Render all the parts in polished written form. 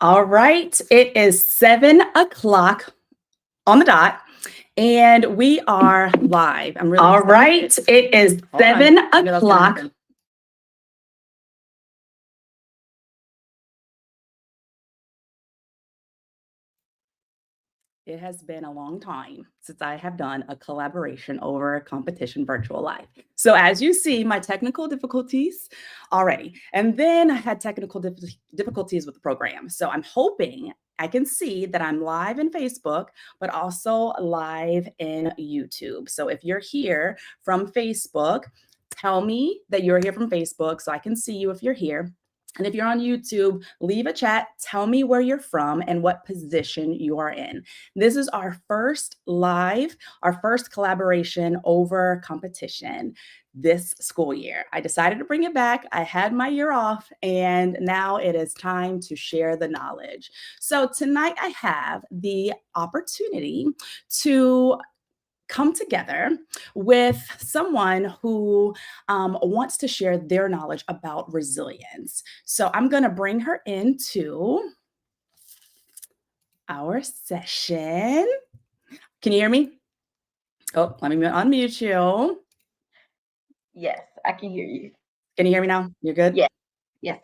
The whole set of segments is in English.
All right, it is 7 o'clock on the dot, and we are live. I'm really All excited. right, it is Hold on. 7 I knew that was gonna o'clock. happen. It has been a long time since I have done a collaboration over a competition virtual live. So as you see, my technical difficulties already, and then I had technical difficulties with the program. So I'm hoping I can see that I'm live in Facebook, but also live in YouTube. So if you're here from Facebook, tell me that you're here from Facebook so I can see you if you're here. And if you're on YouTube, leave a chat, tell me where you're from and what position you are in. This is our first live, our first collaboration over competition this school year. I decided to bring it back. I had my year off, and now it is time to share the knowledge. So, tonight I have the opportunity to come together with someone who wants to share their knowledge about resilience. So, I'm going to bring her into our session. Can you hear me? Oh, let me unmute you. Yes, I can hear you. Can you hear me now? You're good? Yes, yes.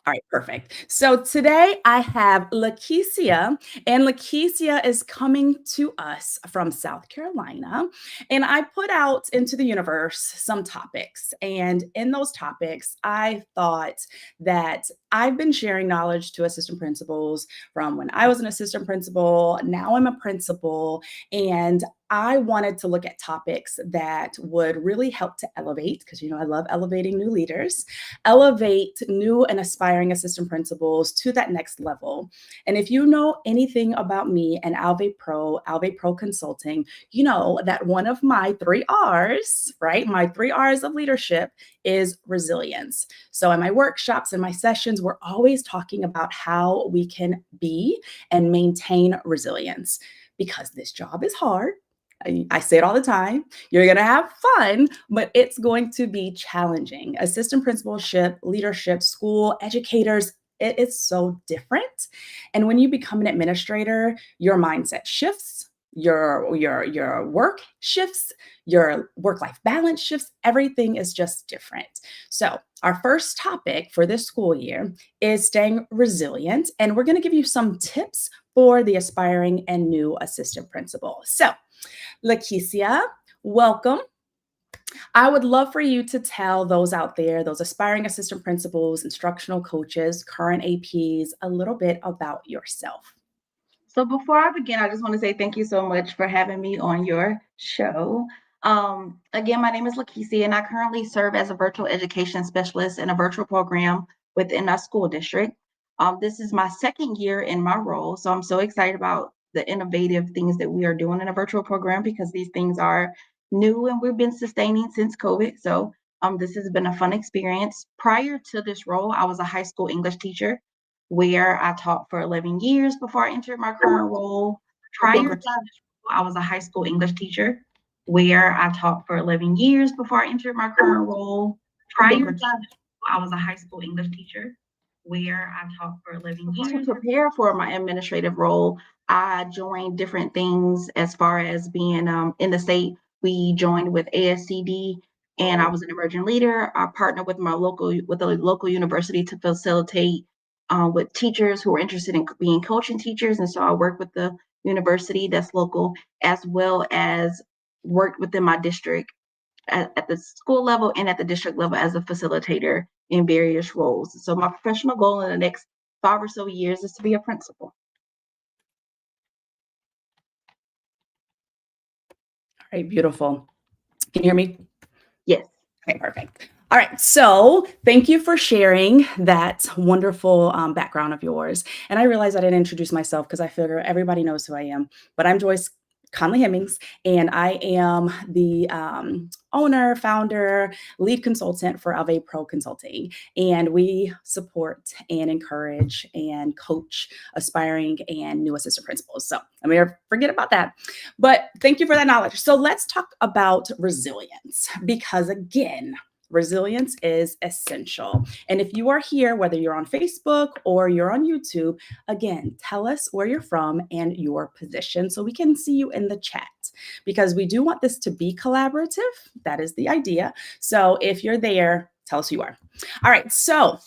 All right, perfect. So today I have Lakecia, and Lakecia is coming to us from South Carolina. And I put out into the universe some topics. And in those topics, I thought that I've been sharing knowledge to assistant principals from when I was an assistant principal. Now I'm a principal. And I wanted to look at topics that would really help to elevate, because I love elevating new leaders, elevate new and aspiring assistant principals to that next level. And if you know anything about me and Alve Pro Consulting, you know that one of my 3 R's, right? My 3 R's of leadership is resilience. So in my workshops and my sessions, we're always talking about how we can be and maintain resilience, because this job is hard. I say it all the time. You're going to have fun, but it's going to be challenging. Assistant principalship, leadership, school, educators, it's so different. And when you become an administrator, your mindset shifts, your work shifts, your work-life balance shifts, everything is just different. So our first topic for this school year is staying resilient, and we're going to give you some tips for the aspiring and new assistant principal. So Lakecia, welcome. I would love for you to tell those out there, those aspiring assistant principals, instructional coaches, current APs, a little bit about yourself. So before I begin, I just want to say thank you so much for having me on your show. Again, my name is Lakecia, and I currently serve as a virtual education specialist in a virtual program within our school district. This is my second year in my role, so I'm so excited about the innovative things that we are doing in a virtual program because these things are new and we've been sustaining since COVID. So this has been a fun experience. Prior to this role, I was a high school English teacher where I taught for 11 years before I entered my current role. Prior to this role, I was a high school English teacher where I taught for 11 years before I entered my current role. Prior to this role, I was a high school English teacher where I taught for 11 years. To prepare for my administrative role, I joined different things as far as being in the state. We joined with ASCD, and I was an emerging leader. I partnered with a local university to facilitate with teachers who are interested in being coaching teachers. And so I worked with the university that's local, as well as worked within my district at the school level and at the district level as a facilitator in various roles. So my professional goal in the next 5 or so years is to be a principal. All right, beautiful. Can you hear me? Yes. Okay, perfect. All right, so thank you for sharing that wonderful background of yours. And I realize I didn't introduce myself because I figure everybody knows who I am, but I'm Joyce Conley Hemmings, and I am the owner, founder, lead consultant for Alve Pro Consulting. And we support and encourage and coach aspiring and new assistant principals. So I'm going to forget about that. But thank you for that knowledge. So let's talk about resilience, because again, Resilience is essential. And if you are here, whether you're on Facebook or you're on YouTube, again, tell us where you're from and your position so we can see you in the chat, because we do want this to be collaborative. That is the idea. So if you're there, tell us who you are. All right. So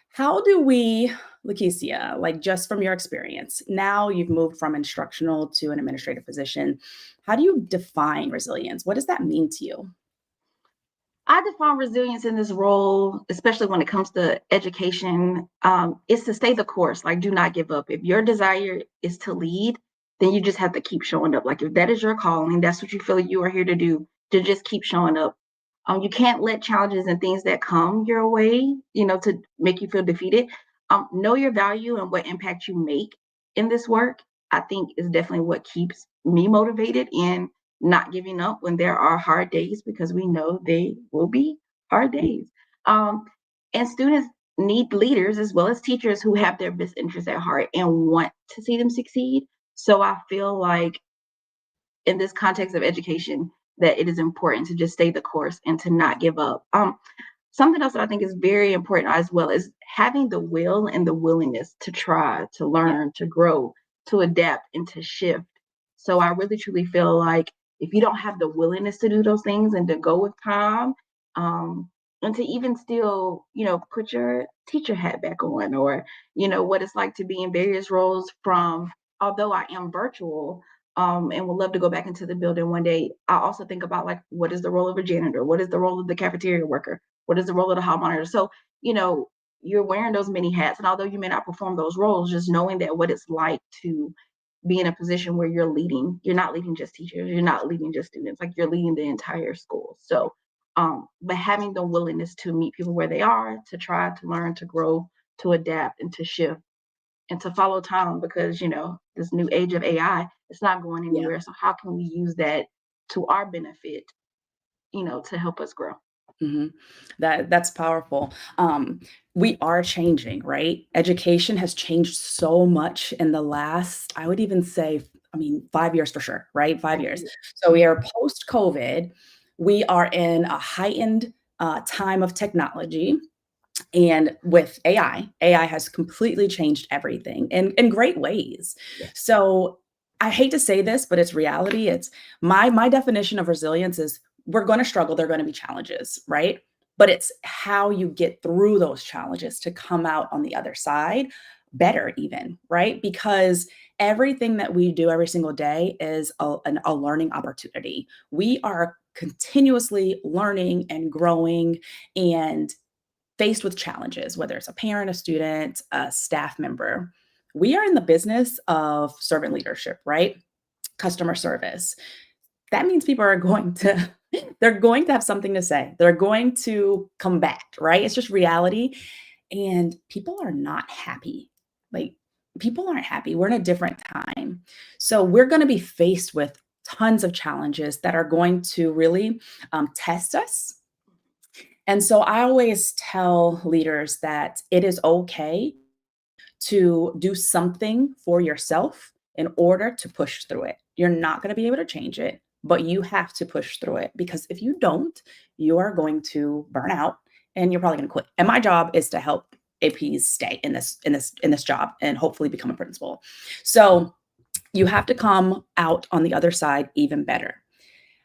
how do we, Lakecia, like just from your experience, now you've moved from instructional to an administrative position. How do you define resilience? What does that mean to you? I define resilience in this role, especially when it comes to education, is to stay the course. Like, do not give up. If your desire is to lead, then you just have to keep showing up. Like, if that is your calling, that's what you feel like you are here to do, to just keep showing up. You can't let challenges and things that come your way, to make you feel defeated. Know your value and what impact you make in this work. I think is definitely what keeps me motivated in not giving up when there are hard days, because we know they will be hard days. Um, and students need leaders as well as teachers who have their best interests at heart and want to see them succeed. So I feel like in this context of education, that it is important to just stay the course and to not give up. Something else that I think is very important as well is having the will and the willingness to try, to Yeah. learn, to grow, to adapt, and to shift. So I really truly feel like if you don't have the willingness to do those things and to go with time, and to even still, put your teacher hat back on, or, what it's like to be in various roles from, although I am virtual, and would love to go back into the building one day, I also think about like, what is the role of a janitor? What is the role of the cafeteria worker? What is the role of the hall monitor? So, you're wearing those many hats. And although you may not perform those roles, just knowing that what it's like to be in a position where you're not leading just teachers, you're not leading just students, like you're leading the entire school. So, but having the willingness to meet people where they are, to try to learn, to grow, to adapt, and to shift, and to follow time, because this new age of AI, it's not going Yeah. anywhere. So how can we use that to our benefit, to help us grow? hmm that's powerful. We are changing, right? Education has changed so much in the last, I would even say, I mean, 5 years for sure, right? 5 years. So we are post COVID. We are in a heightened time of technology. And with AI has completely changed everything in great ways. Yeah. So I hate to say this, but it's reality. It's my definition of resilience is we're going to struggle. There are going to be challenges, right? But it's how you get through those challenges to come out on the other side better, even, right? Because everything that we do every single day is a learning opportunity. We are continuously learning and growing and faced with challenges, whether it's a parent, a student, a staff member. We are in the business of servant leadership, right? Customer service. That means people are going to they're going to have something to say. They're going to combat, right? It's just reality. And people are not happy. Like people aren't happy. We're in a different time. So we're going to be faced with tons of challenges that are going to really test us. And so I always tell leaders that it is okay to do something for yourself in order to push through it. You're not going to be able to change it, but you have to push through it, because if you don't, you are going to burn out and you're probably going to quit. And my job is to help APs stay in this job and hopefully become a principal. So you have to come out on the other side even better.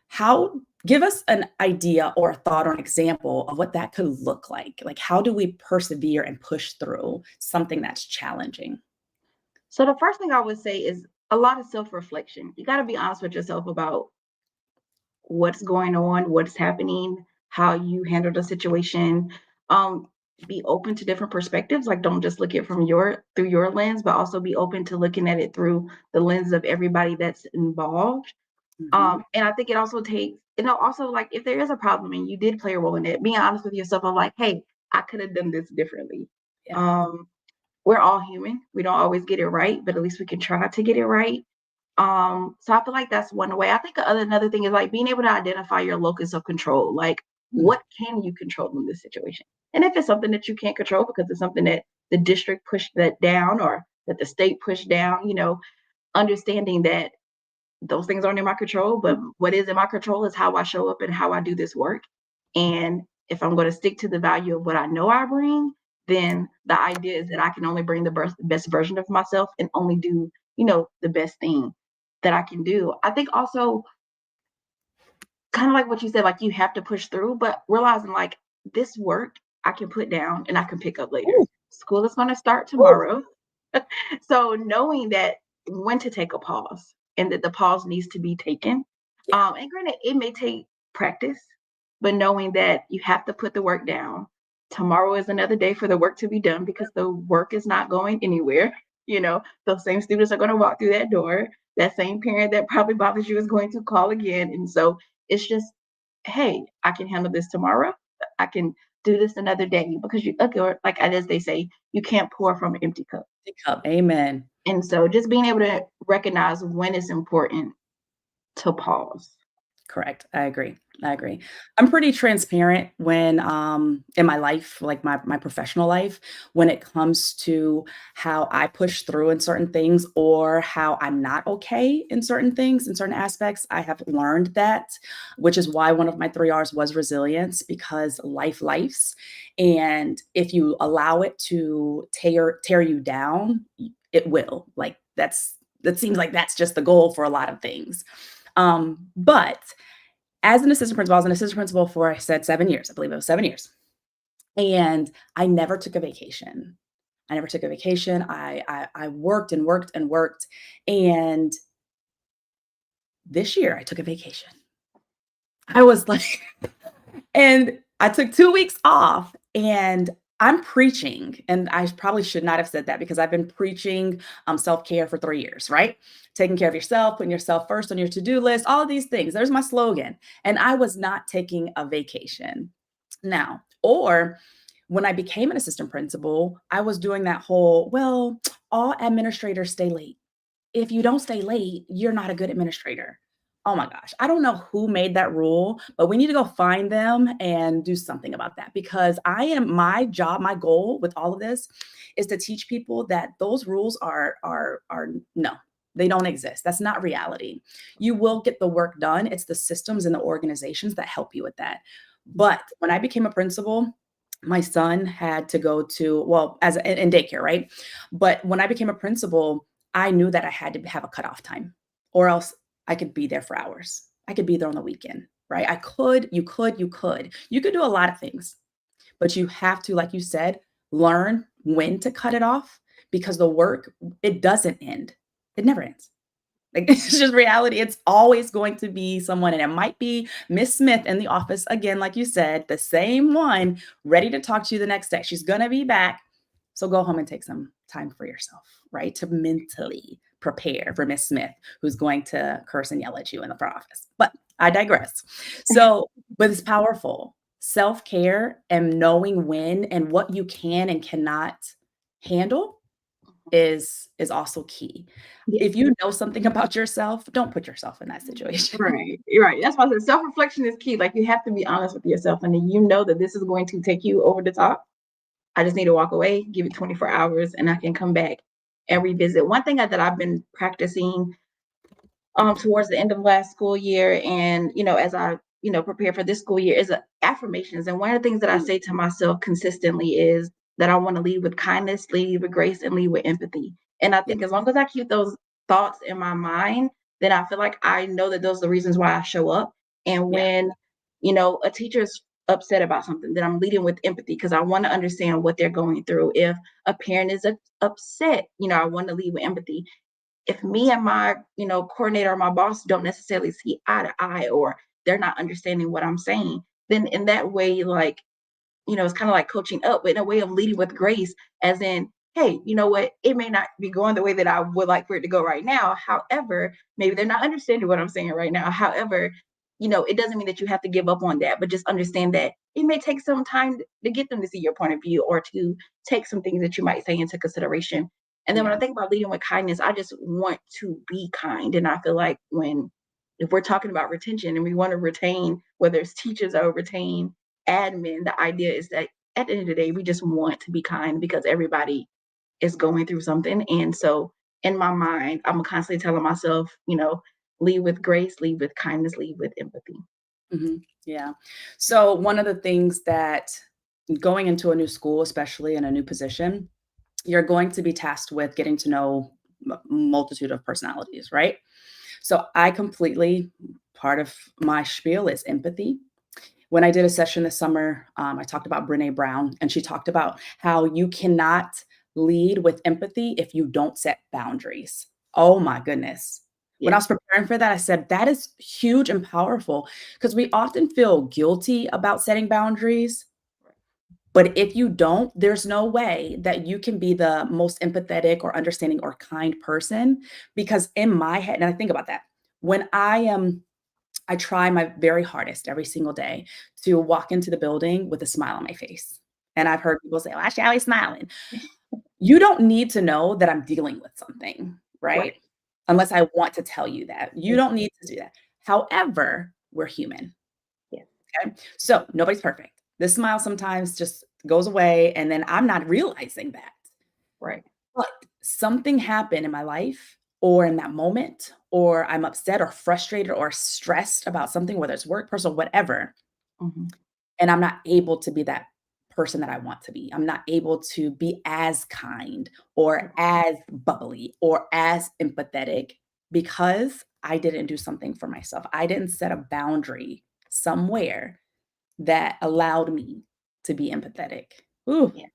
How Give us an idea or a thought or an example of what that could look like. Like, how do we persevere and push through something that's challenging? So the first thing I would say is a lot of self-reflection. You got to be honest with yourself about what's going on, what's happening, how you handle the situation. Um, be open to different perspectives. Like, don't just look at it from through your lens, but also be open to looking at it through the lens of everybody that's involved. Mhm. And I think it also takes, also like if there is a problem and you did play a role in it, being honest with yourself of like, hey, I could have done this differently. Yeah. We're all human. We don't always get it right, but at least we can try to get it right. So I feel like that's one way. I think another thing is like being able to identify your locus of control. Like, Mm. what can you control in this situation? And if it's something that you can't control because it's something that the district pushed that down or that the state pushed down, understanding that those things aren't in my control, but what is in my control is how I show up and how I do this work. And if I'm going to stick to the value of what I know I bring, then the idea is that I can only bring the best version of myself and only do, the best thing that I can do. I think also kind of like what you said, like you have to push through, but realizing like this work I can put down and I can pick up later. Ooh, School is going to start ooh, tomorrow. So knowing that when to take a pause and that the pause needs to be taken. yeah, And granted, it may take practice, but knowing that you have to put the work down. Tomorrow is another day for the work to be done because the work is not going anywhere. Those same students are going to walk through that door. That same parent that probably bothers you is going to call again. And so it's just, hey, I can handle this tomorrow. I can do this another day because like as they say, you can't pour from an empty cup. pick up. Amen. And so just being able to recognize when it's important to pause. Correct. I agree. I agree. I'm pretty transparent when in my life, like my professional life, when it comes to how I push through in certain things or how I'm not okay in certain things, in certain aspects. I have learned that, which is why one of my 3 R's was resilience, because lifes. And if you allow it to tear you down, it will. Like that seems like that's just the goal for a lot of things. But as an assistant principal, I was an assistant principal for, I said 7 years. I believe it was 7 years. And I never took a vacation. I never took a vacation. I worked and worked and worked. And this year I took a vacation. I was like, and I took 2 weeks off and I'm preaching. And I probably should not have said that because I've been preaching self care for 3 years, right? Taking care of yourself, putting yourself first on your to do list, all of these things. There's my slogan. And I was not taking a vacation. Now, or when I became an assistant principal, I was doing that whole, well, all administrators stay late. If you don't stay late, you're not a good administrator. Oh my gosh. I don't know who made that rule, but we need to go find them and do something about that because my job, my goal with all of this is to teach people that those rules are no, they don't exist. That's not reality. You will get the work done. It's the systems and the organizations that help you with that. But when I became a principal, my son had to go to, well, as in daycare, right? But when I became a principal, I knew that I had to have a cutoff time or else I could be there for hours. I could be there on the weekend, right? You could do a lot of things, but you have to, like you said, learn when to cut it off because the work, it doesn't end. It never ends. Like it's just reality. It's always going to be someone, and it might be Miss Smith in the office again, like you said, the same one ready to talk to you the next day. She's gonna be back. So go home and take some time for yourself, right? To mentally prepare for Miss Smith, who's going to curse and yell at you in the front office. But I digress. So, but it's powerful. Self-care and knowing when and what you can and cannot handle is also key. Yeah, If you know something about yourself, don't put yourself in that situation. right. You're right. That's why I said self-reflection is key. Like you have to be honest with yourself, and then you know that this is going to take you over the top. I just need to walk away, give it 24 hours, and I can come back and revisit. One thing that I've been practicing towards the end of last school year, and as I prepare for this school year, is affirmations. And one of the things that I Mm, say to myself consistently is that I want to lead with kindness, lead with grace, and lead with empathy. And I yeah, think as long as I keep those thoughts in my mind, then I feel like I know that those are the reasons why I show up. And yeah, when a teacher's upset about something, that I'm leading with empathy because I want to understand what they're going through. If a parent is upset, I want to lead with empathy. If me and my coordinator or my boss don't necessarily see eye to eye, or they're not understanding what I'm saying, then in that way, like, it's kind of like coaching up, but in a way of leading with grace, as in, hey, you know what, it may not be going the way that I would like for it to go right now. However, maybe they're not understanding what I'm saying right now. However, it doesn't mean that you have to give up on that, but just understand that it may take some time to get them to see your point of view, or to take some things that you might say into consideration. And then when I yeah, think about leading with kindness, I just want to be kind. And I feel like if we're talking about retention and we want to retain, whether it's teachers or retain admin, the idea is that at the end of the day, we just want to be kind because everybody is going through something. And so in my mind, I'm constantly telling myself, lead with grace, lead with kindness, lead with empathy. Mhm. Yeah. So one of the things that going into a new school, especially in a new position, you're going to be tasked with getting to know multitude of personalities, right? So I completely part of my spiel is empathy. When I did a session this summer, I talked about Brene Brown, and she talked about how you cannot lead with empathy if you don't set boundaries. Oh my goodness. When I Yeah. was preparing for that, I said that is huge and powerful because we often feel guilty about setting boundaries. But if you don't, there's no way that you can be the most empathetic or understanding or kind person because in my head, and I think about that when I try my very hardest every single day to walk into the building with a smile on my face. And I've heard people say, "Oh, she's always smiling." You don't need to know that I'm dealing with something, right? Right. Unless I want to tell you that. You Ex- don't need to do that. However, we're human, Yeah. okay? So nobody's perfect. This smile sometimes just goes away, and then I'm not realizing that. Right. But something happened in my life or in that moment, or I'm upset or frustrated or stressed about something, whether it's work, personal, whatever, Hmm. and I'm not able to be that person that I want to be. I'm not able to be as kind or as bubbly or as empathetic because I didn't do something for myself. I didn't set a boundary somewhere that allowed me to be empathetic. Ooh, Yeah.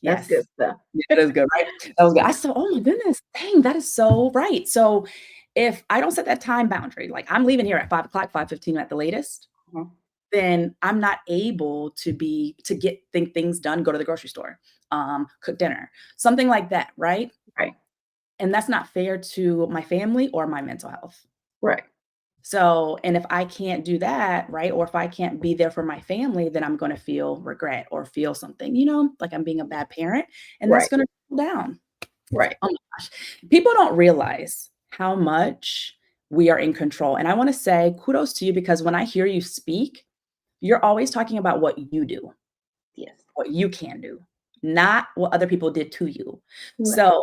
That's yes. good stuff. Yeah, that is good, right? That was good. I said, "Oh my goodness, dang, that is so right." So, if I don't set that time boundary, like I'm leaving here at 5 o'clock, 5:15 at the latest, Mhm. then I'm not able to get things done, go to the grocery store, cook dinner, something like that, right? Right. And that's not fair to my family or my mental health. Right. So, and if I can't do that, right, or if I can't be there for my family, then I'm gonna feel regret or feel something, like I'm being a bad parent, and that's Right. gonna trickle down. Right. Oh my gosh. People don't realize how much we are in control. And I want to say kudos to you because when I hear you speak, you're always talking about what you do, Yes. what you can do, not what other people did to you. Right. So,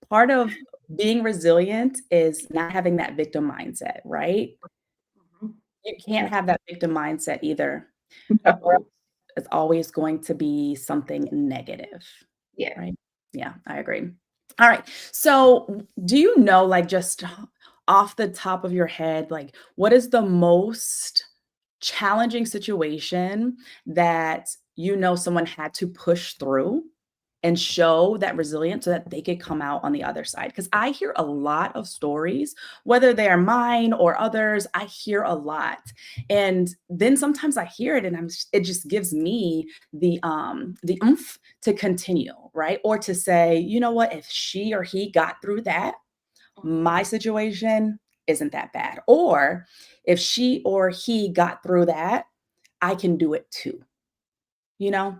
part of being resilient is not having that victim mindset, right? Mhm. You can't That's have that victim mindset either, or no. it's always going to be something negative, Yeah. right? Yeah, I agree. All right. So, do you know, like, just off the top of your head, like, what is the most challenging situation that someone had to push through and show that resilience so that they could come out on the other side? Because I hear a lot of stories, whether they are mine or others, I hear a lot. And then sometimes I hear it and it just gives me the oomph to continue, right? Or to say, you know what, if she or he got through that, Mhm. my situation isn't that bad. Or if she or he got through that, I can do it too, you know?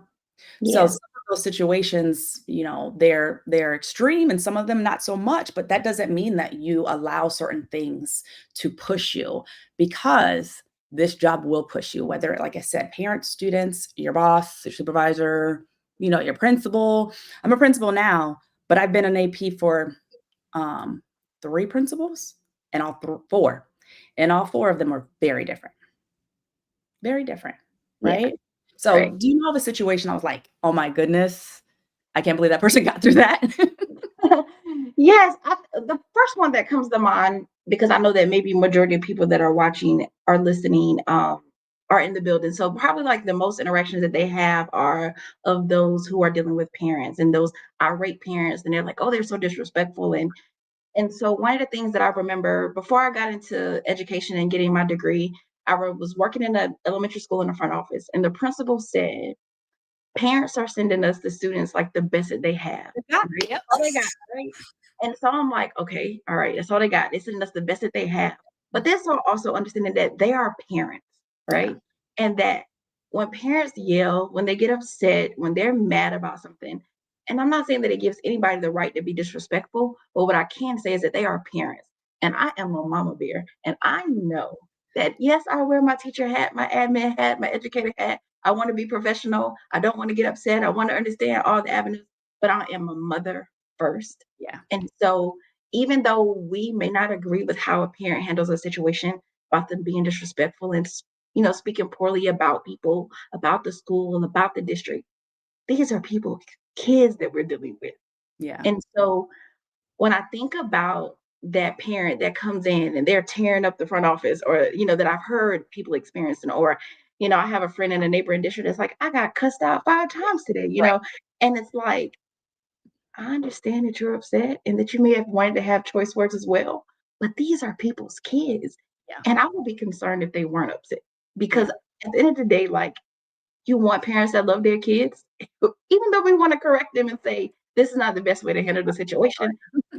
So Yeah. some of those situations, they're extreme and some of them not so much, but that doesn't mean that you allow certain things to push you because this job will push you, whether, like I said, parents, students, your boss, your supervisor, your principal. I'm a principal now, but I've been an AP for um, three principals and four. And all four of them were very different, Yeah. right? So, Right. do you know of a situation I was like, "Oh my goodness, I can't believe that person got through that?" Yes, the first one that comes to mind, because I know that maybe majority of people that are watching or listening are in the building. So probably like the most interactions that they have are of those who are dealing with parents and those irate parents, and they're like, oh, they're so disrespectful. And so one of the things that I remember before I got into education and getting my degree, was working in an elementary school in the front office, and the principal said, parents are sending us the students like the best that they have, Yeah, right? yep. All they got, right? And so I'm like, okay, all right, that's all they got. They're sending us the best that they have. But they're so also understanding that they are parents, Yeah, right? And that when parents yell, when they get upset, when they're mad about something, and I'm not saying that it gives anybody the right to be disrespectful, but what I can say is that they are parents. And I am a mama bear. And I know that yes, I wear my teacher hat, my admin hat, my educator hat. I want to be professional. I don't want to get upset. I want to understand all the avenues, but I am a mother first. yeah, And so, even though we may not agree with how a parent handles a situation, about them being disrespectful and, speaking poorly about people, about the school, and about the district. These are people, kids that we're dealing with. Yeah. And so when I think about that parent that comes in and they're tearing up the front office, or, that I've heard people experiencing, or, I have a friend in a neighboring district that's like, I got cussed out 5 times today, Right. and it's like, I understand that you're upset and that you may have wanted to have choice words as well, but these are people's kids. Yeah. And I would be concerned if they weren't upset, because Yeah. at the end of the day, like, you want parents that love their kids, even though we want to correct them and say, this is not the best way to handle the situation.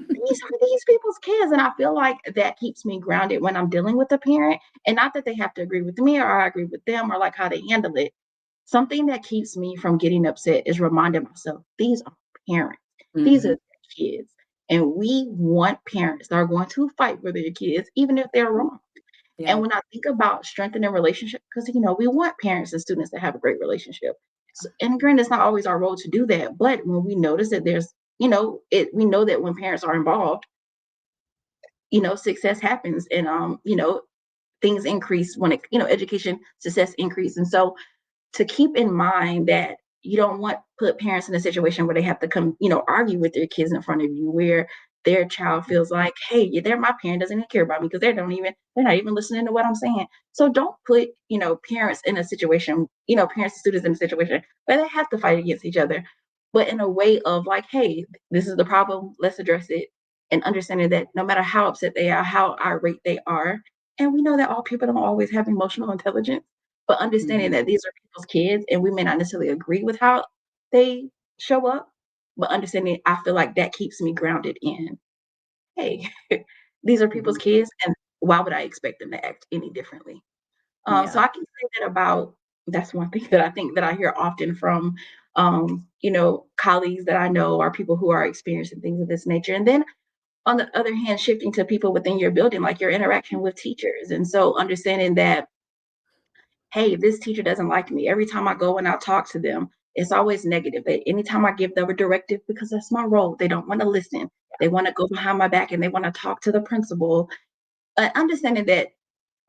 These are these people's kids. And I feel like that keeps me grounded when I'm dealing with a parent. And not that they have to agree with me or I agree with them or like how they handle it. Something that keeps me from getting upset is reminding myself, these are parents. These Mhm. are kids. And we want parents that are going to fight for their kids, even if they're wrong. And Yeah. when I think about strengthening relationships, because we want parents and students to have a great relationship. And granted, it's not always our role to do that, but when we notice that there's, we know that when parents are involved, success happens, and things increase when education success increase. And so to keep in mind that you don't want put parents in a situation where they have to come, argue with their kids in front of you, where their child feels like, hey, they're my parent doesn't even care about me because they're not even listening to what I'm saying. So don't put, parents in a situation, parents and students in a situation where they have to fight against each other, but in a way of like, hey, this is the problem, let's address it. And understanding that no matter how upset they are, how irate they are, and we know that all people don't always have emotional intelligence, but understanding Mhm. that these are people's kids and we may not necessarily agree with how they show up, but understanding, I feel like that keeps me grounded in, hey, these are people's Mhm. kids, and why would I expect them to act any differently? So Yeah. I can say that about that's one thing that I think that I hear often from, colleagues that I know are people who are experiencing things of this nature. And then on the other hand, shifting to people within your building, like your interaction with teachers. And so understanding that, hey, this teacher doesn't like me. Every time I go and I talk to them, it's always negative. Anytime I give them a directive, because that's my role, they don't want to listen. They want to go behind my back and they want to talk to the principal. Understanding that,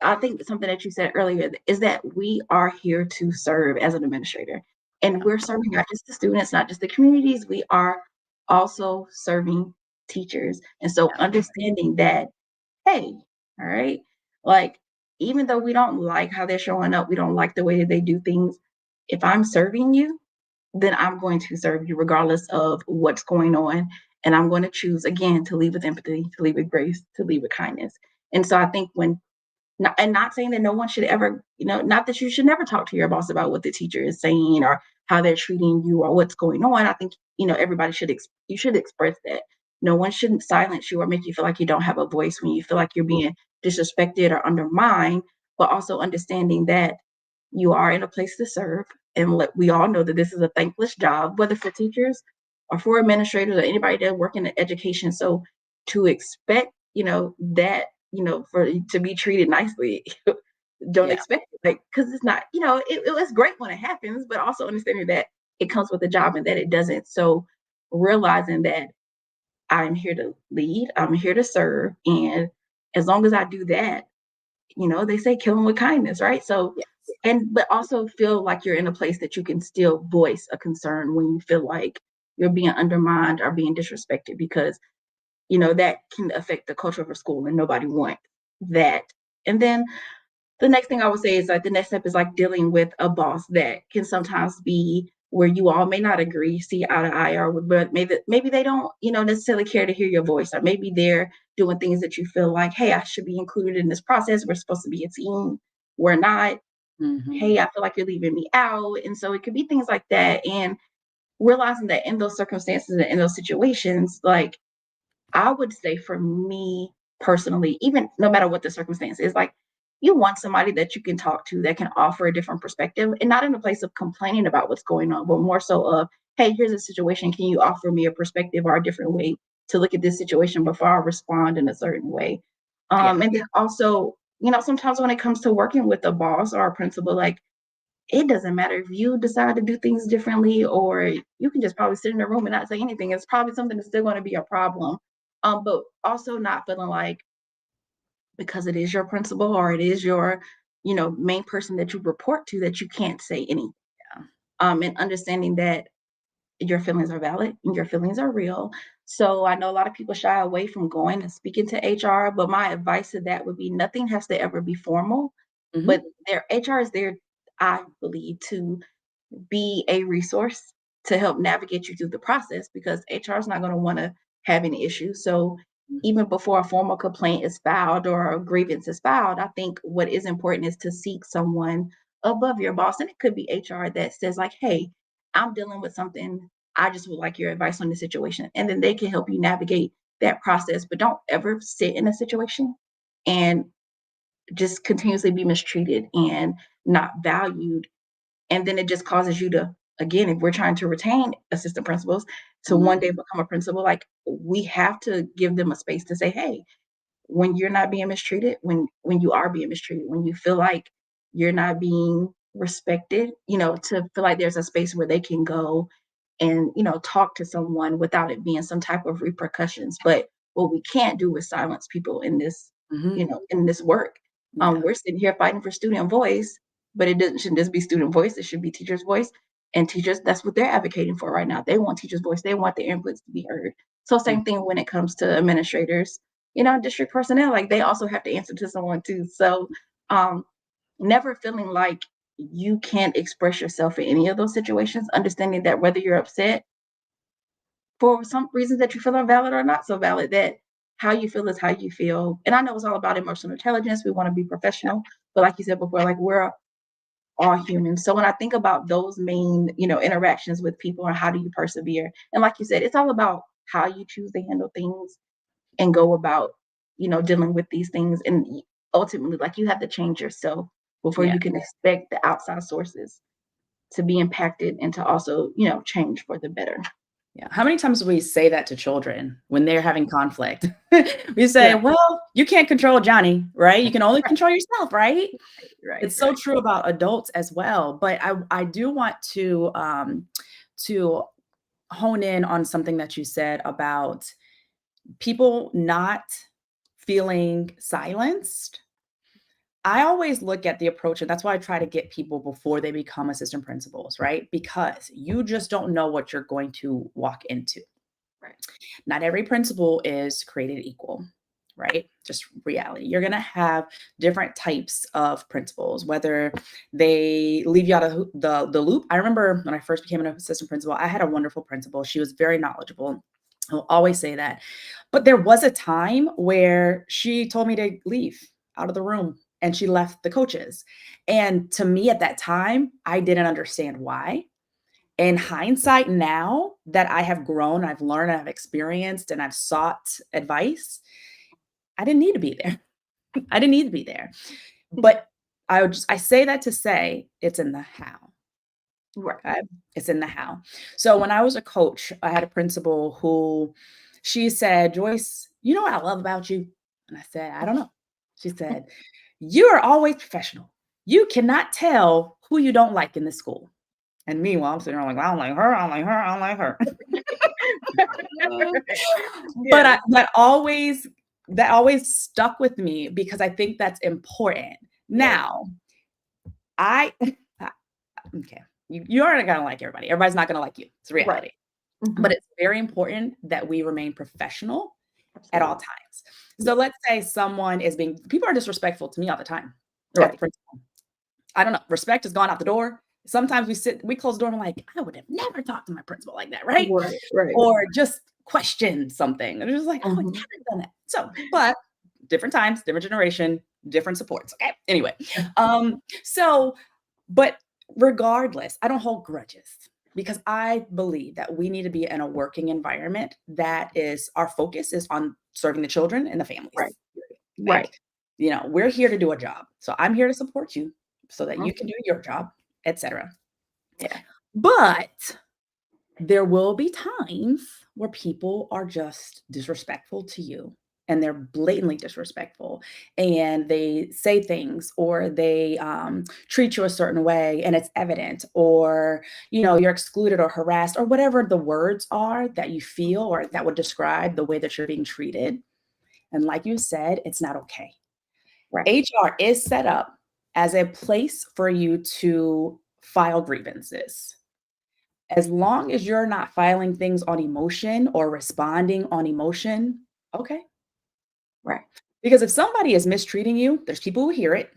I think something that you said earlier is that we are here to serve as an administrator. And Yeah. we're serving not just the students, not just the communities, we are also serving teachers. And so Yeah. understanding that, hey, all right, like, even though we don't like how they're showing up, we don't like the way that they do things, if I'm serving you, then I'm going to serve you regardless of what's going on. And I'm going to choose again to lead with empathy, to lead with grace, to lead with kindness. And so I think when not saying that no one should ever, not that you should never talk to your boss about what the teacher is saying or how they're treating you or what's going on. I think, everybody you should express that. No one shouldn't silence you or make you feel like you don't have a voice when you feel like you're being disrespected or undermined, but also understanding that you are in a place to serve. And we all know that this is a thankless job, whether for teachers or for administrators or anybody that work in education. So to expect, that, for to be treated nicely, don't Yeah. expect it, like, because it's not, it was great when it happens, but also understanding that it comes with the job and that it doesn't. So realizing that I'm here to lead, I'm here to serve, and as long as I do that, they say kill them with kindness, right? So, Yes. but also feel like you're in a place that you can still voice a concern when you feel like you're being undermined or being disrespected, because that can affect the culture of a school and nobody wants that. And then the next thing I would say is like the next step is like dealing with a boss that can sometimes be where you all may not agree, see eye to eye, or but maybe they don't, necessarily care to hear your voice, or maybe they're doing things that you feel like, hey, I should be included in this process. We're supposed to be a team. We're not. Mhm. Hey, I feel like you're leaving me out. And so it could be things like that. And realizing that in those circumstances and in those situations, like, I would say for me personally, even no matter what the circumstance is, like, you want somebody that you can talk to that can offer a different perspective, and not in a place of complaining about what's going on, but more so of, hey, here's a situation. Can you offer me a perspective or a different way to look at this situation before I respond in a certain way? Yeah. And then also, sometimes when it comes to working with a boss or a principal, like, it doesn't matter if you decide to do things differently, or you can just probably sit in a room and not say anything. It's probably something that's still going to be a problem. But also not feeling like because it is your principal or it is your, main person that you report to, that you can't say anything. Yeah. And understanding that your feelings are valid and your feelings are real. So I know a lot of people shy away from going and speaking to HR, but my advice to that would be nothing has to ever be formal, but Mhm. their HR is there, I believe, to be a resource to help navigate you through the process, because HR is not going to want to have any issues. So even before a formal complaint is filed or a grievance is filed, I think what is important is to seek someone above your boss. And it could be HR that says, like, hey, I'm dealing with something. I just would like your advice on the situation. And then they can help you navigate that process. But don't ever sit in a situation and just continuously be mistreated and not valued, and then it just causes you to, again, if we're trying to retain assistant principals to Mhm. one day become a principal, like, we have to give them a space to say, hey, when you're not being mistreated, when you are being mistreated, when you feel like you're not being respected, to feel like there's a space where they can go and, talk to someone without it being some type of repercussions. But what we can't do is silence people in this, Mhm. in this work. Yeah. We're sitting here fighting for student voice, but shouldn't just be student voice. It should be teachers' voice. And teachers, that's what they're advocating for right now. They want teachers' voice. They want their inputs to be heard. So Mm. same thing when it comes to administrators, district personnel, like, they also have to answer to someone too. So um, never feeling like you can't express yourself in any of those situations, understanding that whether you're upset for some reasons that you feel are valid or not so valid, that how you feel is how you feel. And I know it's all about emotional intelligence. We want to be professional, but like you said before, like, we're all humans. So when I think about those main, interactions with people and how do you persevere, and like you said, it's all about how you choose to handle things and go about, dealing with these things. And ultimately, like, you have to change yourself before Yeah. you can expect the outside sources to be impacted and to also, change for the better. Yeah. How many times do we say that to children when they're having conflict? We say, Right, "Well, you can't control Johnny, right? You can only right, control yourself, right?" right, It's so right. true about adults as well. But I do want to hone in on something that you said about people not feeling silenced. I always look at the approach, and that's why I try to get people before they become assistant principals, right? Because you just don't know what you're going to walk into. Right. Not every principal is created equal, right? Just reality. You're going to have different types of principals, whether they leave you out of the loop. I remember when I first became an assistant principal, I had a wonderful principal. She was very knowledgeable. I'll always say that. But there was a time where she told me to leave out of the room and she left the coaches. And to me at that time, I didn't understand why. In hindsight, now that I have grown, I've learned, I've experienced, and I've sought advice, I didn't need to be there. I didn't need to be there. But I say that to say it's in the how. Right. Okay. It's in the how. So when I was a coach, I had a principal who she said, Joyce, you know what I love about you? And I said, I don't know. She said, you are always professional. You cannot tell who you don't like in this school. And meanwhile, I'm sitting there like, I don't like her, I don't like her, I don't like her. But Yes. I that always stuck with me because I think that's important. Yes. Now, I okay, you aren't gonna like everybody. Everybody's not gonna like you. It's Right. reality. But Mhm. it's very important that we remain professional at all Absolutely. times. So Yes. let's say someone is being people are disrespectful to me all the time at the Right. principal. I don't know. Respect has gone out the door. Sometimes we close the door and I'm like, I would have never talked to my principal like that, right? Right. Right. Or just question something. And it's just like, I would never Mhm. have done that. So, but different times, different generation, different supports. Okay. Anyway. So, but regardless, I don't hold grudges because I believe that we need to be in a working environment that is our focus is on serving the children and the families. Right. Like, Right. we're here to do a job. So I'm here to support you so that you can Mhm. do your job, etc. Yeah. But there will be times where people are just disrespectful to you and they're blatantly disrespectful and they say things or they treat you a certain way and it's evident or you're excluded or harassed or whatever the words are that you feel or that would describe the way that you're being treated, and like you said, it's not okay. Right. HR is set up as a place for you to file grievances. As long as you're not filing things on emotion or responding on emotion, okay. Right. Because if somebody is mistreating you, there's people who hear it.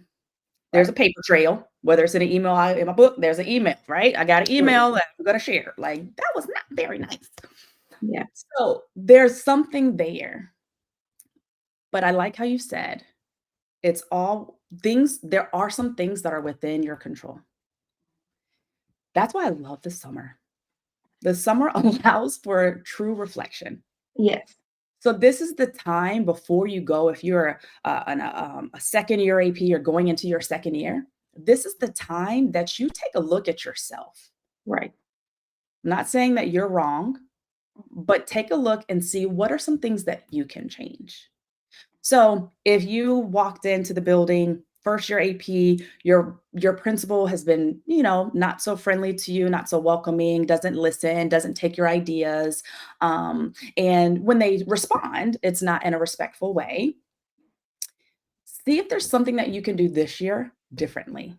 There's Right. a paper trail, whether it's in an email in my book, there's an email, right? I got an Right. email that I'm gonna share. Like, that was not very nice. Yeah. So there's something there. But I like how you said it's all things, there are some things that are within your control. That's why I love the summer. The summer allows for true reflection. Yes. So this is the time before you go, if you're a second year AP, you're going into your second year. This is the time that you take a look at yourself. Right. I'm not saying that you're wrong, but take a look and see what are some things that you can change. So if you walked into the building, first year AP, your principal has been, not so friendly to you, not so welcoming, doesn't listen, doesn't take your ideas. And when they respond, it's not in a respectful way. See if there's something that you can do this year differently.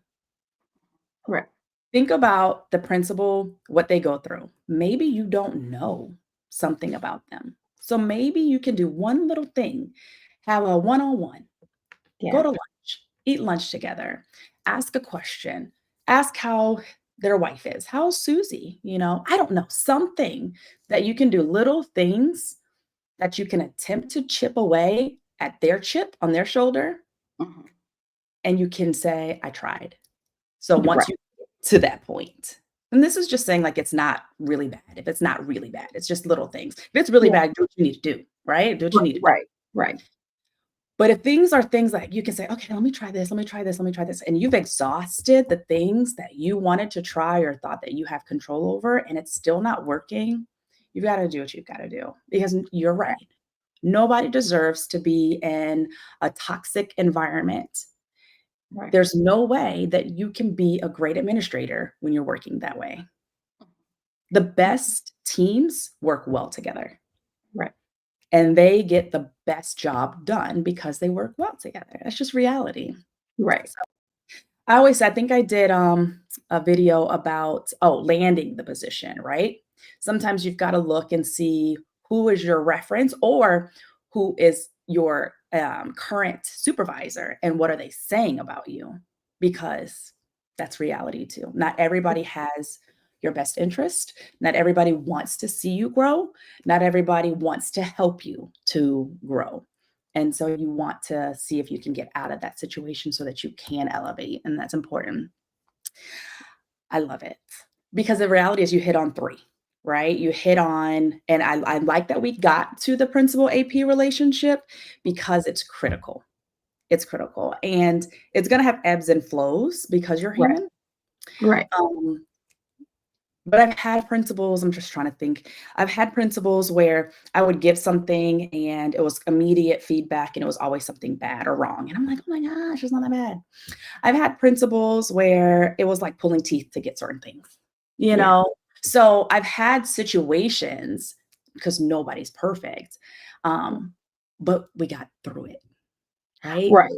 Right. Think about the principal, what they go through. Maybe you don't know something about them. So maybe you can do one little thing, have a one on one. Go Yeah. to lunch, eat lunch together, ask a question, ask how their wife is. How's Susie? I don't know, something that you can do, little things that you can attempt to chip away at their chip on their shoulder, Mhm. and you can say, I tried. So Right. once you get to that point, and this is just saying like it's not really bad. If it's not really bad, it's just little things. If it's really Yeah. bad, do what you need to do, right? Do what you Right. need to do. Right. Right. But if things are things that you can say, okay, let me try this, let me try this, let me try this, and you've exhausted the things that you wanted to try or thought that you have control over, and it's still not working, you've got to do what you've got to do because you're Right. right. Nobody deserves to be in a toxic environment. Right. There's no way that you can be a great administrator when you're working that way. The best teams work well together Right. and they get the best job done because they work well together. That's just reality. Right. I always said, I think I did a video about landing the position, right? Sometimes you've got to look and see who is your reference or who is your current supervisor and what are they saying about you, because that's reality too. Not everybody has your best interest. Not everybody wants to see you grow. Not everybody wants to help you to grow. And so you want to see if you can get out of that situation so that you can elevate, and that's important. I love it because the reality is you hit on 3, right? You hit on, and I like that we got to the principal AP relationship because it's critical. It's critical, and it's gonna have ebbs and flows because you're Right. human. Right. Um, But I've had principals, I'm just trying to think. I've had principals where I would give something and it was immediate feedback and it was always something bad or wrong. And I'm like, oh my gosh, it's not that bad. I've had principals where it was like pulling teeth to get certain things, you Yeah. know? So I've had situations because nobody's perfect. Um, but we got through it, right? Right.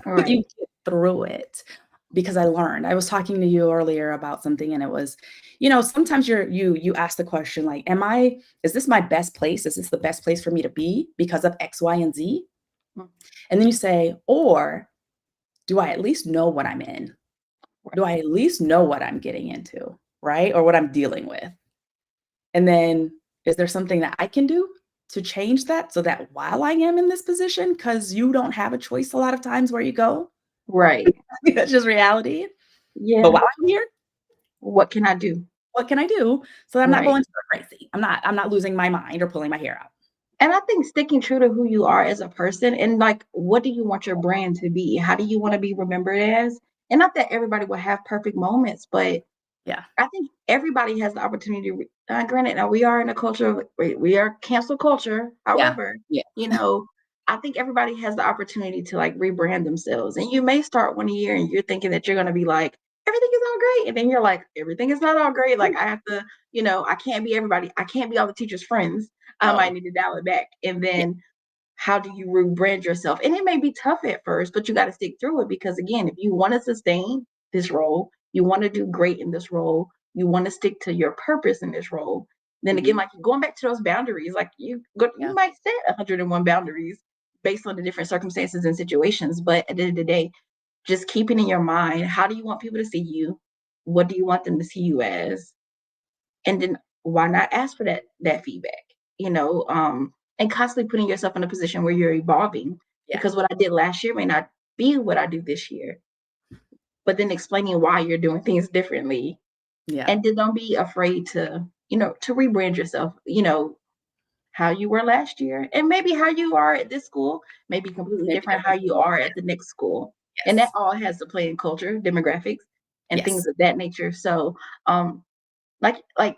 You Right. get through it because I learned. I was talking to you earlier about something and it was, sometimes you ask the question like, is this my best place? Is this the best place for me to be because of X, Y, and Z? Mm. And then you say, or do I at least know what I'm in? Right. Do I at least know what I'm getting into, right? Or what I'm dealing with? And then is there something that I can do to change that so that while I am in this position, because you don't have a choice a lot of times where you go, Right. that's just reality. But Yeah. while I'm here, What can I do? what can I do so that I'm not Right. going stir crazy? I'm not losing my mind or pulling my hair out. And I think sticking true to who you are as a person and like, what do you want your brand to be? How do you want to be remembered as? And not that everybody will have perfect moments, but Yeah. I think everybody has the opportunity. Granted, now we are in a culture of we are cancel culture. Yeah. However, Yeah. you know, I think everybody has the opportunity to like rebrand themselves. And you may start one year and you're thinking that you're going to be like everything is all great, and then you're like everything is not all great. Like I have to, I can't be everybody. I can't be all the teachers' friends. I No. need to dial it back. And Yeah. then how do you rebrand yourself? And it may be tough at first, but you got to stick through it because, again, if you want to sustain this role, you want to do great in this role, you want to stick to your purpose in this role. Then again, Mhm. like going back to those boundaries, like you Yeah. might set 101 boundaries based on the different circumstances and situations, but at the end of the day, just keeping in your mind, how do you want people to see you? What do you want them to see you as? And then why not ask for that feedback? You know, and constantly putting yourself in a position where you're evolving Yeah. because what I did last year may not be what I do this year, but then explaining why you're doing things differently. Yeah. And then don't be afraid to, to rebrand yourself, how you were last year and maybe how you are at this school may be completely Maybe different how different you people. are Yeah. at the next school. And that Yes. all has to play in culture, demographics, and things Yes. of that nature. So,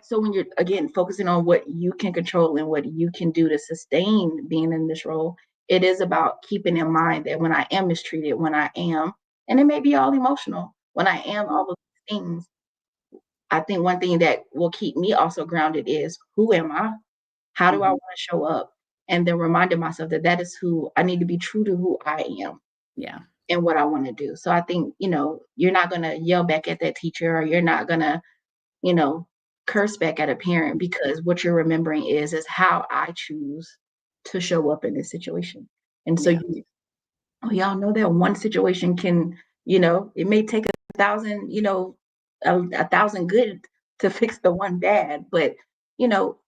so when you're again focusing on what you can control and what you can do to sustain being in this role, it is about keeping in mind that when I am mistreated, when I am, and it may be all emotional, when I am Mhm. all of these things, I think one thing that will keep me also grounded is who am I? How do I Mhm. want to show up? And then reminding myself that that is who I need to be true to who I am Yeah. and what I want to do. So I think, you're not going to yell back at that teacher or you're not going to, you know, curse back at a parent because what you're remembering is how I choose to show up in this situation. And so Yeah. we all know that one situation can, it may take 1,000, a thousand good to fix the one bad. But,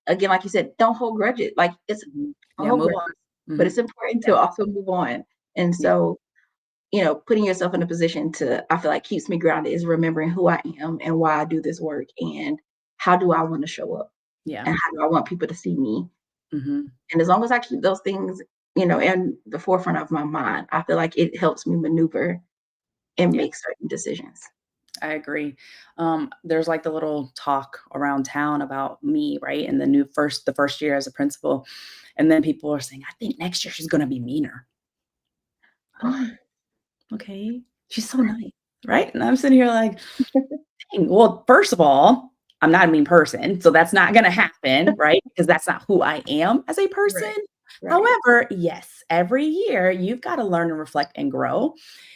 again, like you said, don't hold grudges. Like Mhm. don't Yeah, hold move grudges, on. but it's Mhm. important Yeah. to also move on. And Yeah. so, putting yourself in a position to, I feel like keeps me grounded is remembering who I am and why I do this work and how do I want to show up Yeah. and how do I want people to see me. Mhm. And as long as I keep those things, in the forefront of my mind, I feel like it helps me maneuver and Yeah. make certain decisions. I agree. There's like the little talk around town about me, right? And the first year as a principal. And then people are saying, I think next year she's gonna be meaner. I'm like, okay, she's so nice, right? And I'm sitting here like, dang, well, first of all, I'm not a mean person, so that's not gonna happen, right? Because that's not who I am as a person. Right. Right. However, yes, every year you've got to learn and reflect and grow.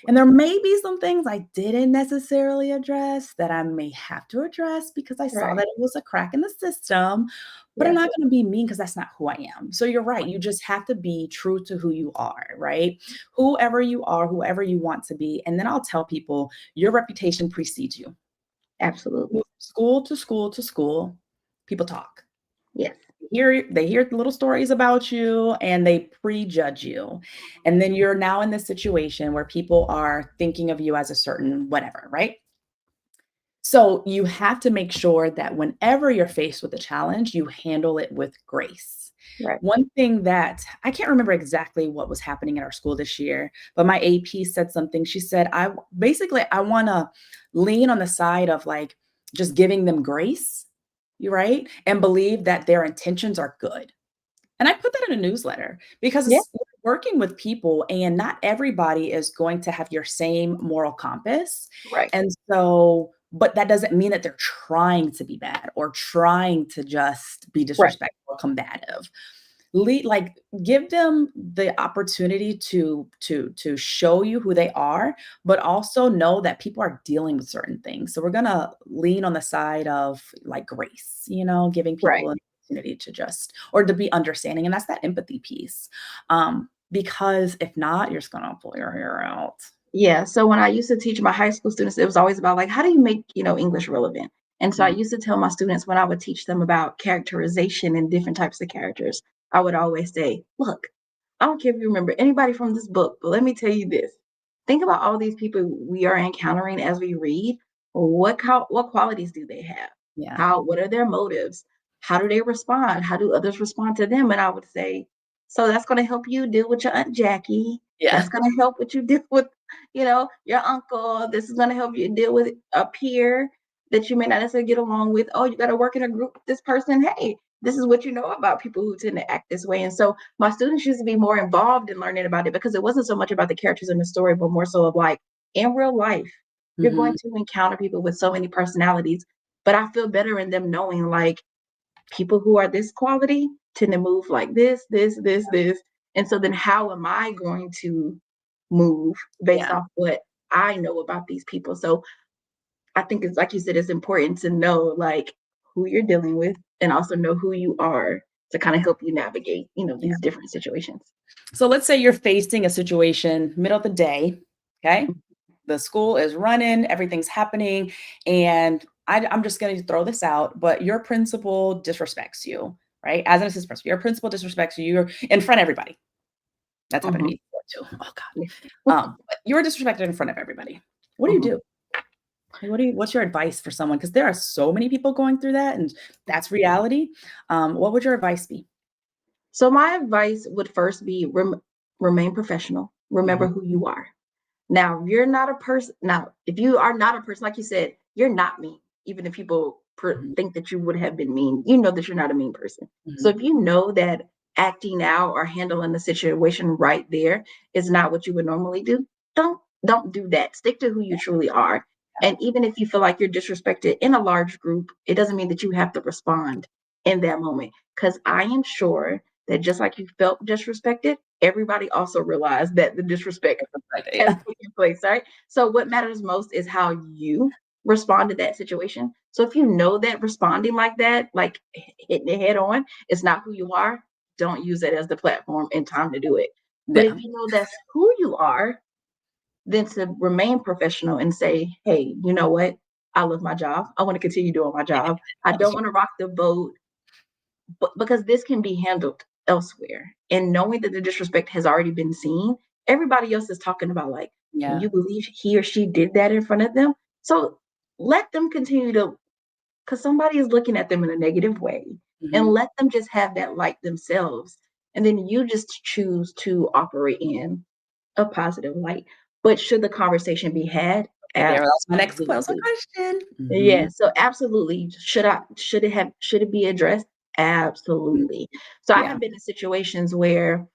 And there may be some things I didn't necessarily address that I may have to address because I saw that Right. it was a crack in the system, but I'm Yeah. not going to be mean because that's not who I am. So you're right. You just have to be true to who you are, right? Whoever you are, whoever you want to be. And then I'll tell people your reputation precedes you. Absolutely. School to school to school, people talk. Yes. They hear little stories about you and they prejudge you. And then you're now in this situation where people are thinking of you as a certain whatever, right? So you have to make sure that whenever you're faced with a challenge, you handle it with grace. Right. One thing that I can't remember exactly what was happening at our school this year, but my AP said something. She said, I want to lean on the side of like just giving them grace, you right? And believe that their intentions are good. And I put that in a newsletter because Yeah. we're working with people and not everybody is going to have your same moral compass. Right. And so, but that doesn't mean that they're trying to be bad or trying to just be Right. disrespectful or combative. Like give them the opportunity to show you who they are, but also know that people are dealing with certain things. So we're gonna lean on the side of like grace, giving Right. people an opportunity to just or to be understanding, and that's that empathy piece. Because if not, you're just gonna pull your hair out. Yeah. So when I used to teach my high school students, it was always about like, how do you make, English relevant? And so I Mm, used to tell my students when I would teach them about characterization and different types of characters, I would always say, look, I don't care if you remember anybody from this book, but let me tell you this. Think about all these people we are encountering as we read. What qualities do they have? yeah, What are their motives? How do they respond? How do others respond to them? And I would say, so that's going to help you deal with your Aunt Jackie. That's yeah, going to help with you deal with, your uncle. This is going to help you deal with a peer that you may not necessarily get along with. Oh, you got to work in a group with this person. Hey, this is what you know about people who tend to act this way. And so my students used to be more involved in learning about it because it wasn't so much about the characters in the story, but more so of like in real life, you're going mhm, to encounter people with so many personalities. But I feel better in them knowing like people who are this quality tend to move like this, this, this, this. And so then how am I going to move based Yeah. off what I know about these people? So I think it's like you said, it's important to know like who you're dealing with and also know who you are to kind of help you navigate, Yeah. these different situations. So let's say you're facing a situation middle of the day, okay? The school is running, everything's happening, and I'm just going to throw this out, but your principal disrespects you, right? As an assistant principal, your principal disrespects you. You're in front of everybody. That's happened to Mhm. me before too. Oh Yeah. God. But you were disrespected in front of everybody. What do you Mhm. do? Like, what's your advice for someone? Because there are so many people going through that, and that's reality. What would your advice be? So my advice would first be remain professional. Remember Mhm. who you are. Now, you're not a person. Now, if you are not a person, like you said, you're not mean. Even if people Mhm. think that you would have been mean, you know that you're not a mean person. So Mhm. if you know that acting out or handling the situation right there is not what you would normally do, don't do that. Stick to who you truly are. Yeah. And even if you feel like you're disrespected in a large group, it doesn't mean that you have to respond in that moment. Because I am sure that just like you felt disrespected, everybody also realized that the disrespect has Yeah. taken place, right? So what matters most is how you respond to that situation. So if you know that responding like that, like hitting it head on, is not who you are, don't use it as the platform and time to do it. But if Yeah. you know that's who you are, then to remain professional and say, hey, you know what? I love my job. I want to continue doing my job. I don't want to rock the boat, but because this can be handled elsewhere. And knowing that the disrespect has already been seen, everybody else is talking about like, can Yeah. you believe he or she did that in front of them? So let them continue to, because somebody is looking at them in a negative way, and Mhm. let them just have that light themselves. And then you just choose to operate in a positive light. But should the conversation be had? Okay, there was my next que was my Absolutely. question. Yeah, Mhm. so absolutely. Should it be addressed? Mm. Absolutely. So I Yeah. have been in situations where,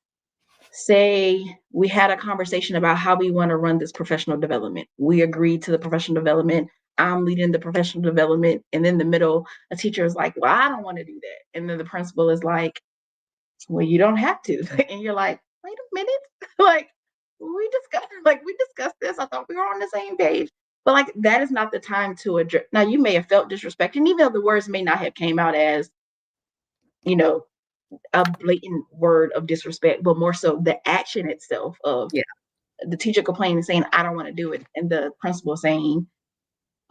say, we had a conversation about how we want to run this professional development. We agreed to the professional development. I'm leading the professional development. And in the middle, a teacher is like, well, I don't want to do that. And then the principal is like, well, you don't have to. And you're like, wait a minute. Like, we discussed this. I thought we were on the same page. But like that is not the time to address. Now you may have felt disrespect, and even though the words may not have came out as, you know, a blatant word of disrespect, but more so the action itself of Yeah. the teacher complaining, saying, I don't want to do it, and the principal saying,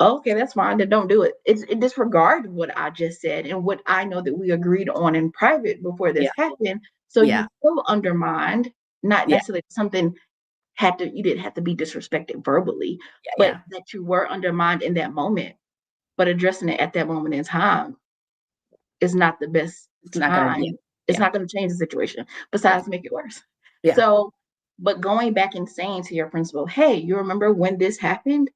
okay, that's fine, then don't do it. It disregard what I just said and what I know that we agreed on in private before this Yeah. happened. So Yeah. you feel undermined, not Yeah. necessarily something had to you didn't have to be disrespected verbally, Yeah. but Yeah. that you were undermined in that moment. But addressing it at that moment in time is not the best It's not gonna yeah. time. It's Yeah. not going to change the situation, Yeah. besides make it worse. Yeah. So, but going back and saying to your principal, hey, you remember when this happened?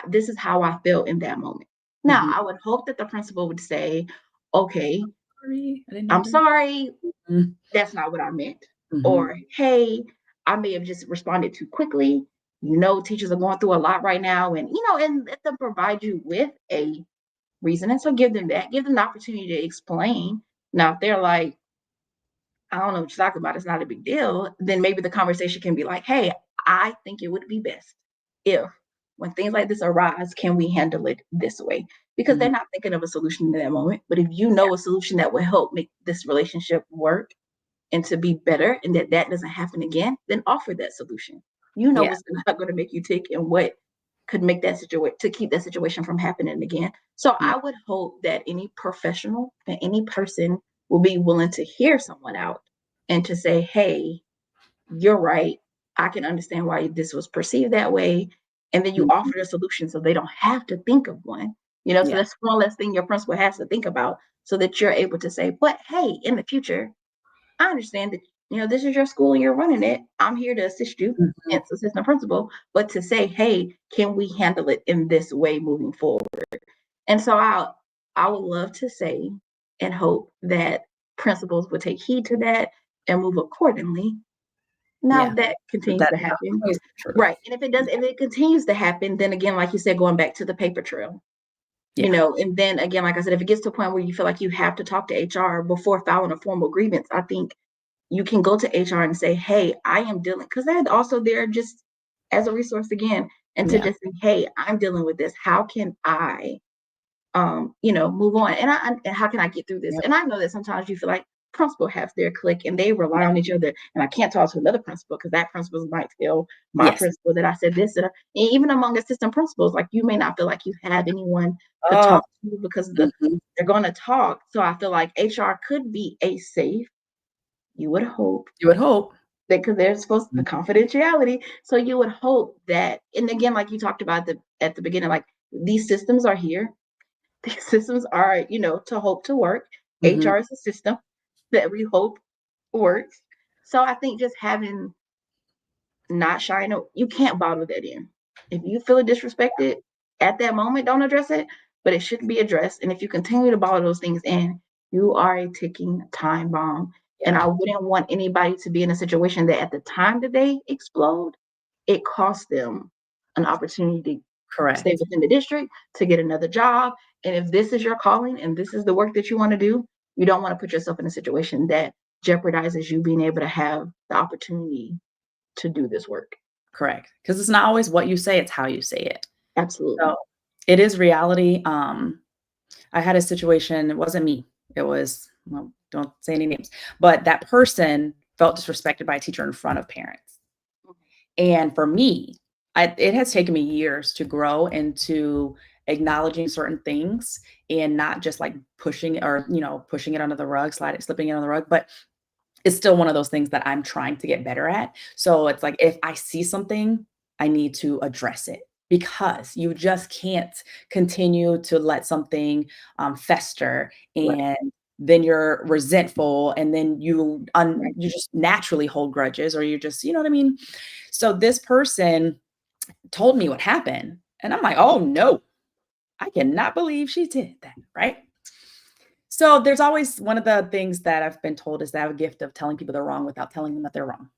This is how I felt in that moment. Now, Mhm. I would hope that the principal would say, okay, Sorry, I didn't mean I'm to. sorry, Mm. that's not what I meant. Mhm. Or, hey, I may have just responded too quickly. You know, teachers are going through a lot right now, and and let them provide you with a reason. And so give them that, give them the opportunity to explain. Now, if they're like, I don't know what you're talking about, it's not a big deal, then maybe the conversation can be like, hey, I think it would be best if when things like this arise, can we handle it this way? Because Mhm. they're not thinking of a solution in that moment. But if you know a solution that will help make this relationship work and to be better and that doesn't happen again, then offer that solution. You know Yeah. what's not going to make you tick and what could make that situation to keep that situation from happening again. So Yeah. I would hope that any professional and any person will be willing to hear someone out and to say, hey, you're right. I can understand why this was perceived that way. And then you Mhm. offer a solution so they don't have to think of one. So Yeah. that's one less thing your principal has to think about so that you're able to say, but hey, in the future, I understand that, this is your school and you're running it. I'm here to assist you Mhm. as assistant principal, but to say, hey, can we handle it in this way moving forward? And so I would love to say and hope that principals would take heed to that and move accordingly. Now Yeah. if that continues That's to happen. always the truth. Right. And if it continues to happen, then again, like you said, going back to the paper trail, Yeah. and then again, like I said, if it gets to a point where you feel like you have to talk to HR before filing a formal grievance, I think you can go to HR and say, hey, I am dealing, because they're also there just as a resource again, and to Yeah. just say, hey, I'm dealing with this. How can I move on? And how can I get through this? Yep. And I know that sometimes you feel like principal has their clique and they rely on each other. And I can't talk to another principal because that principal might tell my Yes. principal that I said this. And even among assistant principals, like you may not feel like you have anyone to Oh. talk to because Mhm. they're going to talk. So I feel like HR could be a safe, you would hope, You would hope. because they're supposed Mhm. to confidentiality. So you would hope that, and again, like you talked about at the beginning, like these systems are here. These systems are, to hope to work. Mhm. HR is a system that we hope works. So I think just having not shying, you can't bottle that in. If you feel disrespected at that moment, don't address it, but it should be addressed. And if you continue to bottle those things in, you are a ticking time bomb. And Yeah. I wouldn't want anybody to be in a situation that at the time that they explode, it costs them an opportunity to stay Correct. within the district, to get another job. And if this is your calling and this is the work that you want to do, you don't want to put yourself in a situation that jeopardizes you being able to have the opportunity to do this work. Correct. Because it's not always what you say, it's how you say it. So Absolutely. it is reality. I had a situation, it wasn't me. It was, well, don't say any names, but that person felt disrespected by a teacher in front of parents. And for me, it has taken me years to grow into acknowledging certain things and not just like pushing or, pushing it under the rug, slipping it on the rug, but it's still one of those things that I'm trying to get better at. So it's like if I see something, I need to address it because you just can't continue to let something fester Right. and then you're resentful and then Right. you just naturally hold grudges or you just, you know what I mean? So this person told me what happened and I'm like, "Oh no, I cannot believe she did that." Right? So there's always one of the things that I've been told is that I have a gift of telling people they're wrong without telling them that they're wrong.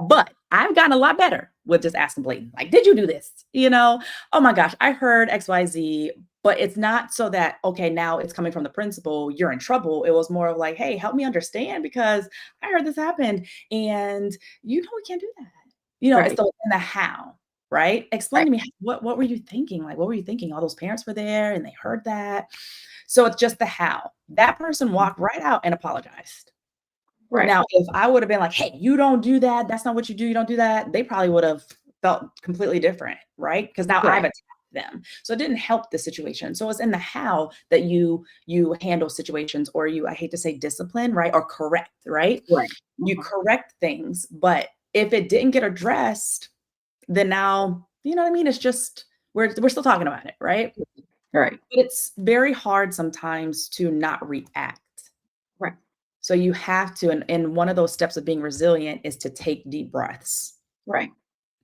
But I've gotten a lot better with just asking blatant, like, did you do this? Oh my gosh, I heard XYZ, but it's not so that, okay, now it's coming from the principal, you're in trouble. It was more of like, hey, help me understand because I heard this happened and we can't do that. It's Right. the how, right? Explain Right. to me what were you thinking? Like, what were you thinking? All those parents were there and they heard that. So it's just the how. That person walked right out and apologized. Right. Now, if I would have been like, "Hey, you don't do that. That's not what you do. You don't do that." They probably would have felt completely different, right? Because now I've Right. attacked them. So it didn't help the situation. So it's in the how that you handle situations or I hate to say discipline, right? Or correct, right? Right. You Mhm. correct things, but if it didn't get addressed, then now, you know what I mean? It's just we're still talking about it, right? Right. But it's very hard sometimes to not react. Right. So you have to, and one of those steps of being resilient is to take deep breaths. Right.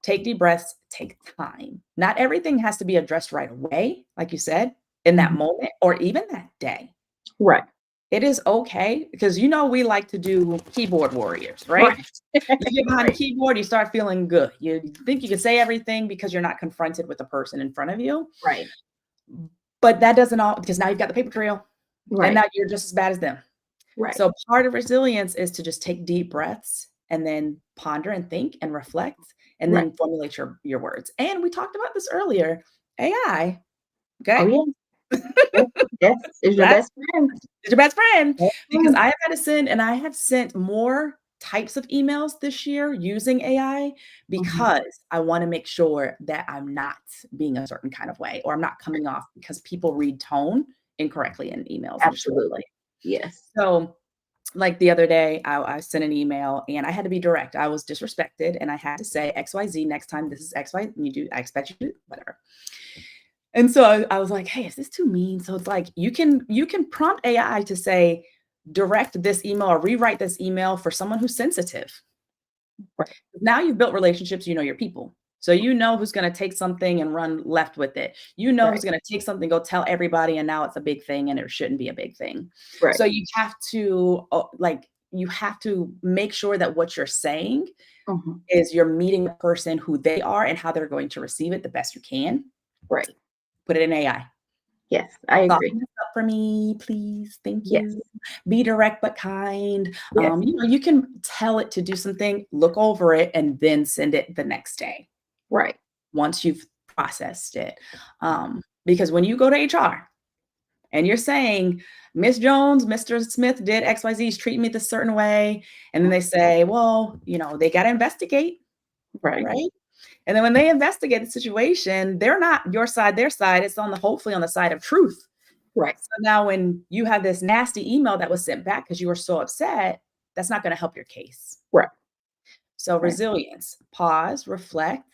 Take deep breaths, take time. Not everything has to be addressed right away, like you said, in that Mhm. moment or even that day. Right. It is okay because we like to do keyboard warriors, right? Right. You get behind the Right. keyboard, you start feeling good. You think you can say everything because you're not confronted with the person in front of you. Right. But that doesn't all because now you've got the paper trail and Right. now you're just as bad as them. Right. So part of resilience is to just take deep breaths and then ponder and think and reflect and Right. then formulate your words. And we talked about this earlier, AI, Oh, okay? yeah. Yes. Yes. Is your That best friend. is your best friend Best because friend. I have had to send and I have sent more types of emails this year using AI Mhm. because I wanna make sure that I'm not being a certain kind of way or I'm not coming off because people read tone incorrectly in emails and just Absolutely. Yes. so like the other day, I sent an email and I had to be direct. I was disrespected and I had to say XYZ next time. This is XY. I expect you to do whatever. And so I was like, hey, is this too mean? So it's like you can prompt AI to say, direct this email or rewrite this email for someone who's sensitive. Right. Now you've built relationships, you know your people. So you know who's going to take something and run left with it. You know Right. who's going to take something, go tell everybody, and now it's a big thing and it shouldn't be a big thing. Right. So you have to you have to make sure that what you're saying Mhm. is you're meeting the person who they are and how they're going to receive it the best you can. Right. Put it in AI. Yes, I agree. Soften it for me, please? Thank Yes. you. Be direct but kind. Yes. You can tell it to do something, look over it, and then send it the next day Right. once you've processed it. Because when you go to HR and you're saying, Miss Jones, Mr. Smith did XYZ, treat me this certain way. And then they say, well, they got to investigate, Right. right? And then when they investigate the situation, they're not your side, their side. It's hopefully on the side of truth. Right. So now when you have this nasty email that was sent back because you were so upset, that's not going to help your case. Right. So Right. resilience, pause, reflect,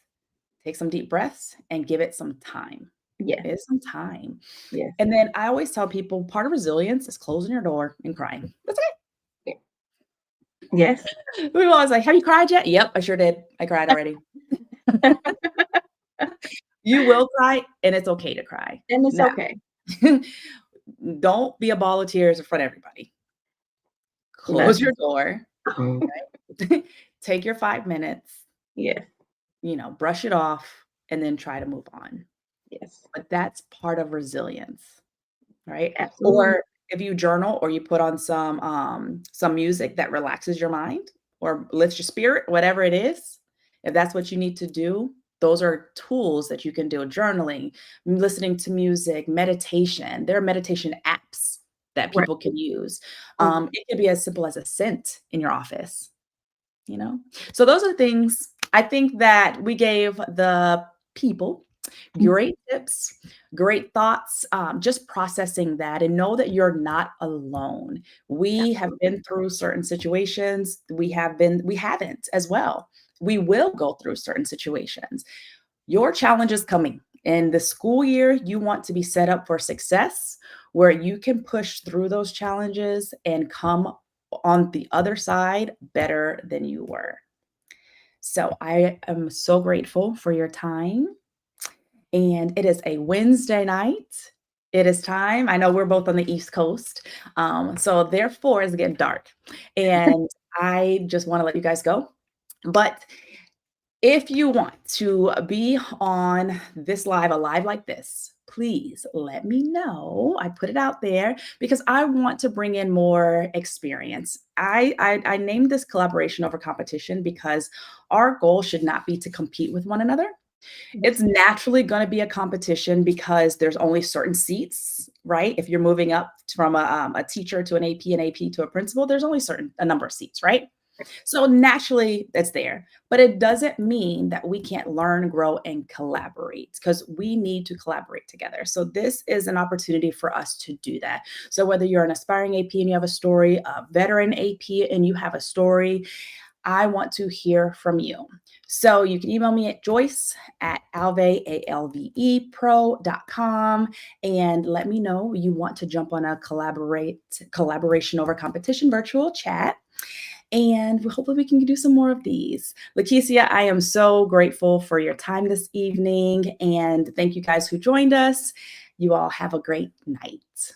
take some deep breaths and give it some time. Yeah. Give it some time. Yes. And then I always tell people part of resilience is closing your door and crying. That's it. Yes. We were always like, have you cried yet? Yep, I sure did. I cried already. You will cry and it's okay to cry. And it's Now, okay. don't be a ball of tears in front of everybody. Close your door. Right? Take your 5 minutes, Yes. brush it off, and then try to move on. Yes. But that's part of resilience, right? Absolutely. Or if you journal or you put on some music that relaxes your mind or lifts your spirit, whatever it is, if that's what you need to do, those are tools that you can do. Journaling, listening to music, meditation. There are meditation apps that Right. people can use. Mhm. It could be as simple as a scent in your office, So those are things I think that we gave the people great tips, great thoughts, just processing that and know that you're not alone. We have Absolutely. been through certain situations. We haven't as well. We will go through certain situations. Your challenge is coming. In the school year, you want to be set up for success where you can push through those challenges and come on the other side better than you were. So I am so grateful for your time. And it is a Wednesday night. It is time. I know we're both on the East Coast. So therefore it's getting dark. And I just want to let you guys go. But if you want to be on this live, a live like this, please let me know. I put it out there because I want to bring in more experience. I named this collaboration over competition because our goal should not be to compete with one another. It's naturally going to be a competition because there's only certain seats, right? If you're moving up from a teacher to an AP to a principal, there's only a number of seats, right? So naturally, that's there. But it doesn't mean that we can't learn, grow, and collaborate because we need to collaborate together. So this is an opportunity for us to do that. So whether you're an aspiring AP and you have a story, a veteran AP and you have a story, I want to hear from you. So you can email me at joyce@alvepro.com and let me know you want to jump on a collaboration over competition virtual chat. And hopefully we can do some more of these. Lakecia, I am so grateful for your time this evening. And thank you guys who joined us. You all have a great night.